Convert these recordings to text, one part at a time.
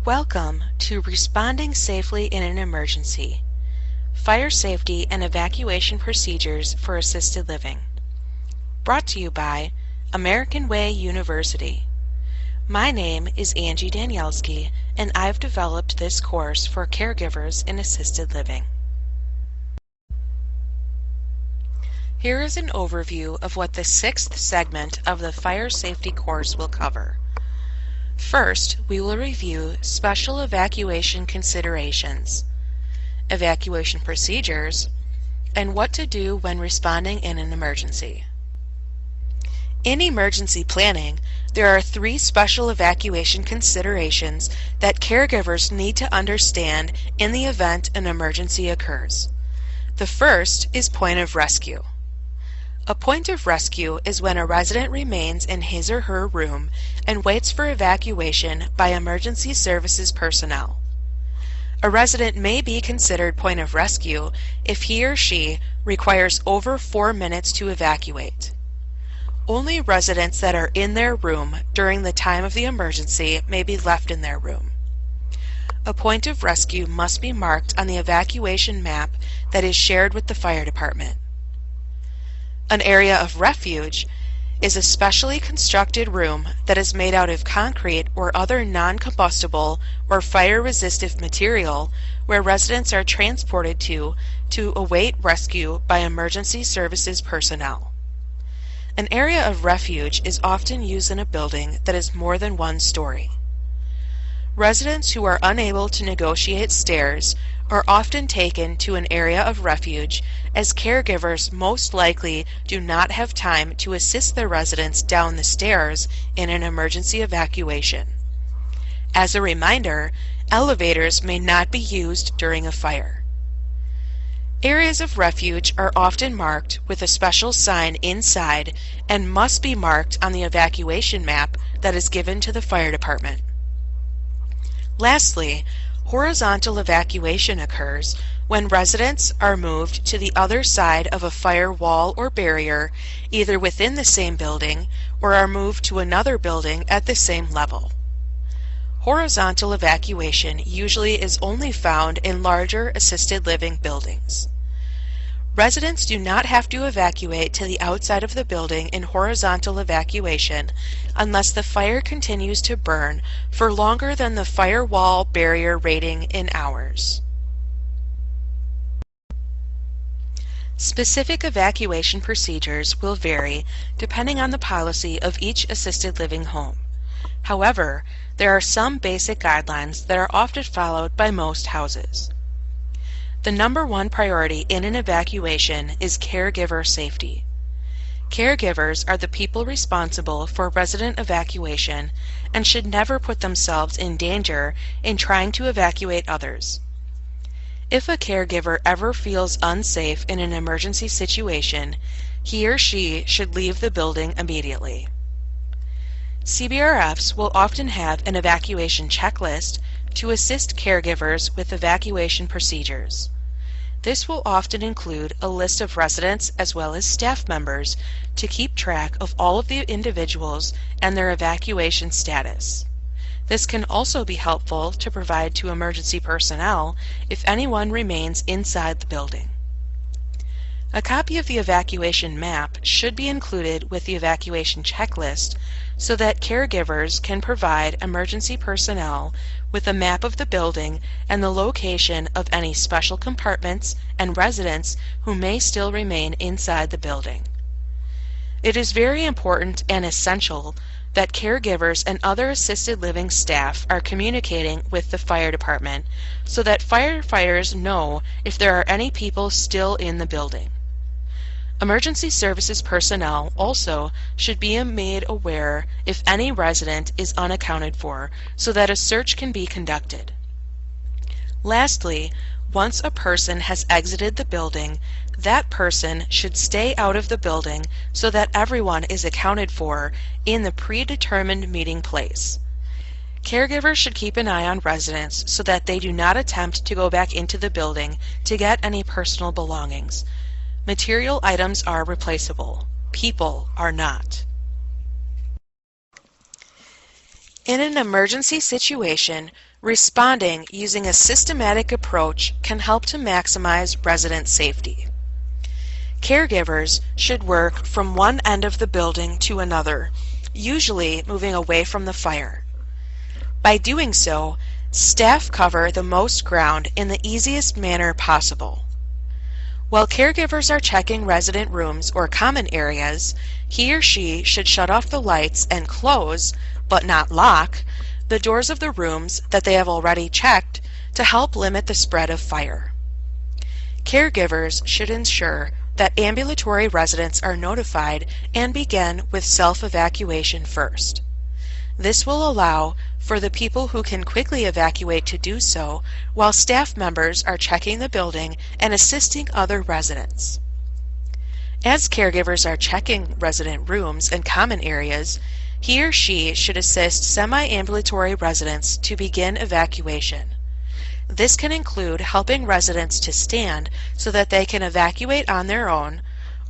Welcome to Responding Safely in an Emergency, Fire Safety and Evacuation Procedures for Assisted Living. Brought to you by American Way University. My name is Angie Danielski, and I've developed this course for caregivers in assisted living. Here is an overview of what the sixth segment of the Fire Safety course will cover. First, we will review special evacuation considerations, evacuation procedures, and what to do when responding in an emergency. In emergency planning, there are 3 special evacuation considerations that caregivers need to understand in the event an emergency occurs. The first is point of rescue. A point of rescue is when a resident remains in his or her room and waits for evacuation by emergency services personnel. A resident may be considered point of rescue if he or she requires over 4 minutes to evacuate. Only residents that are in their room during the time of the emergency may be left in their room. A point of rescue must be marked on the evacuation map that is shared with the fire department. An area of refuge is a specially constructed room that is made out of concrete or other non-combustible or fire-resistive material where residents are transported to await rescue by emergency services personnel. An area of refuge is often used in a building that is more than 1 story. Residents who are unable to negotiate stairs are often taken to an area of refuge as caregivers most likely do not have time to assist their residents down the stairs in an emergency evacuation. As a reminder, elevators may not be used during a fire. Areas of refuge are often marked with a special sign inside and must be marked on the evacuation map that is given to the fire department. Lastly, horizontal evacuation occurs when residents are moved to the other side of a fire wall or barrier, either within the same building or are moved to another building at the same level. Horizontal evacuation usually is only found in larger assisted living buildings. Residents do not have to evacuate to the outside of the building in horizontal evacuation unless the fire continues to burn for longer than the firewall barrier rating in hours. Specific evacuation procedures will vary depending on the policy of each assisted living home. However, there are some basic guidelines that are often followed by most houses. The number 1 priority in an evacuation is caregiver safety. Caregivers are the people responsible for resident evacuation and should never put themselves in danger in trying to evacuate others. If a caregiver ever feels unsafe in an emergency situation, he or she should leave the building immediately. CBRFs will often have an evacuation checklist to assist caregivers with evacuation procedures. This will often include a list of residents as well as staff members to keep track of all of the individuals and their evacuation status. This can also be helpful to provide to emergency personnel if anyone remains inside the building. A copy of the evacuation map should be included with the evacuation checklist so that caregivers can provide emergency personnel with a map of the building and the location of any special compartments and residents who may still remain inside the building. It is very important and essential that caregivers and other assisted living staff are communicating with the fire department so that firefighters know if there are any people still in the building. Emergency services personnel also should be made aware if any resident is unaccounted for so that a search can be conducted. Lastly, once a person has exited the building, that person should stay out of the building so that everyone is accounted for in the predetermined meeting place. Caregivers should keep an eye on residents so that they do not attempt to go back into the building to get any personal belongings. Material items are replaceable. People are not. In an emergency situation, responding using a systematic approach can help to maximize resident safety. Caregivers should work from one end of the building to another, usually moving away from the fire. By doing so, staff cover the most ground in the easiest manner possible. While caregivers are checking resident rooms or common areas, he or she should shut off the lights and close, but not lock, the doors of the rooms that they have already checked to help limit the spread of fire. Caregivers should ensure that ambulatory residents are notified and begin with self-evacuation first. This will allow for the people who can quickly evacuate to do so while staff members are checking the building and assisting other residents. As caregivers are checking resident rooms and common areas, he or she should assist semi-ambulatory residents to begin evacuation. This can include helping residents to stand so that they can evacuate on their own,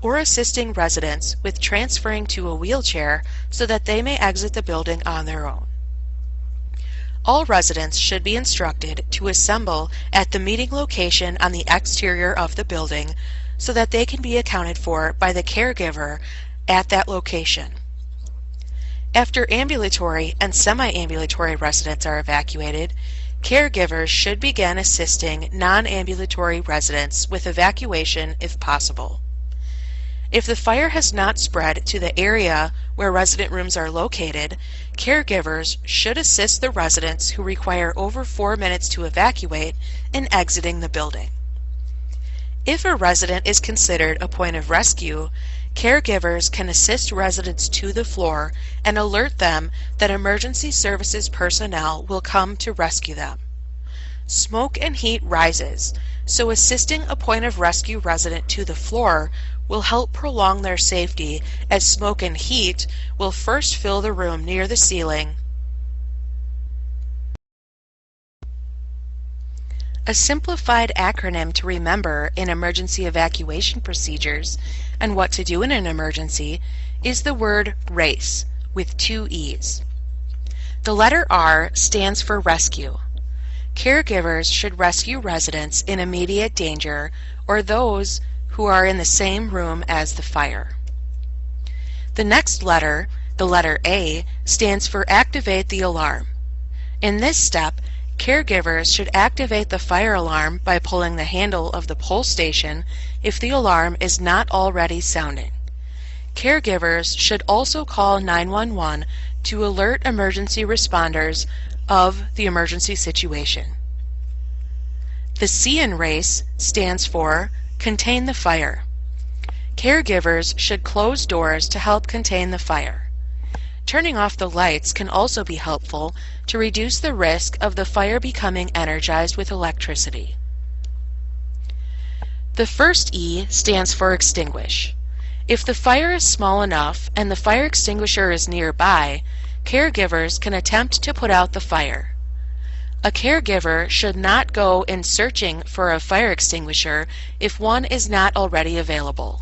or assisting residents with transferring to a wheelchair so that they may exit the building on their own. All residents should be instructed to assemble at the meeting location on the exterior of the building so that they can be accounted for by the caregiver at that location. After ambulatory and semi-ambulatory residents are evacuated, caregivers should begin assisting non-ambulatory residents with evacuation if possible. If the fire has not spread to the area where resident rooms are located, caregivers should assist the residents who require over 4 minutes to evacuate in exiting the building. If a resident is considered a point of rescue, caregivers can assist residents to the floor and alert them that emergency services personnel will come to rescue them. Smoke and heat rises, so assisting a point of rescue resident to the floor will help prolong their safety, as smoke and heat will first fill the room near the ceiling. A simplified acronym to remember in emergency evacuation procedures and what to do in an emergency is the word RACE with 2 E's. The letter R stands for rescue. Caregivers should rescue residents in immediate danger or those who are in the same room as the fire. The next letter, the letter A, stands for activate the alarm. In this step, caregivers should activate the fire alarm by pulling the handle of the pull station if the alarm is not already sounding. Caregivers should also call 911 to alert emergency responders of the emergency situation. The C in RACE stands for contain the fire. Caregivers should close doors to help contain the fire. Turning off the lights can also be helpful to reduce the risk of the fire becoming energized with electricity. The first E stands for extinguish. If the fire is small enough and the fire extinguisher is nearby, caregivers can attempt to put out the fire. A caregiver should not go in searching for a fire extinguisher if one is not already available.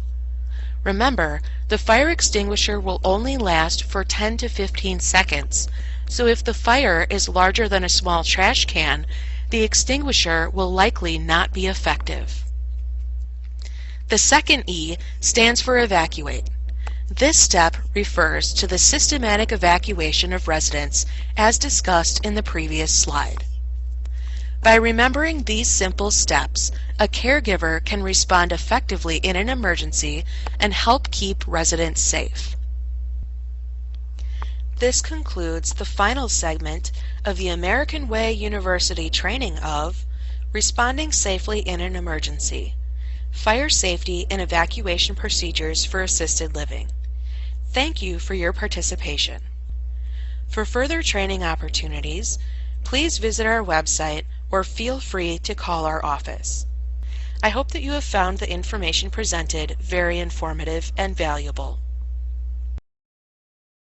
Remember, the fire extinguisher will only last for 10 to 15 seconds, so if the fire is larger than a small trash can, the extinguisher will likely not be effective. The second E stands for evacuate. This step refers to the systematic evacuation of residents as discussed in the previous slide. By remembering these simple steps, a caregiver can respond effectively in an emergency and help keep residents safe. This concludes the final segment of the American Way University training of Responding Safely in an Emergency, Fire Safety and Evacuation Procedures for Assisted Living. Thank you for your participation. For further training opportunities, please visit our website or feel free to call our office. I hope that you have found the information presented very informative and valuable.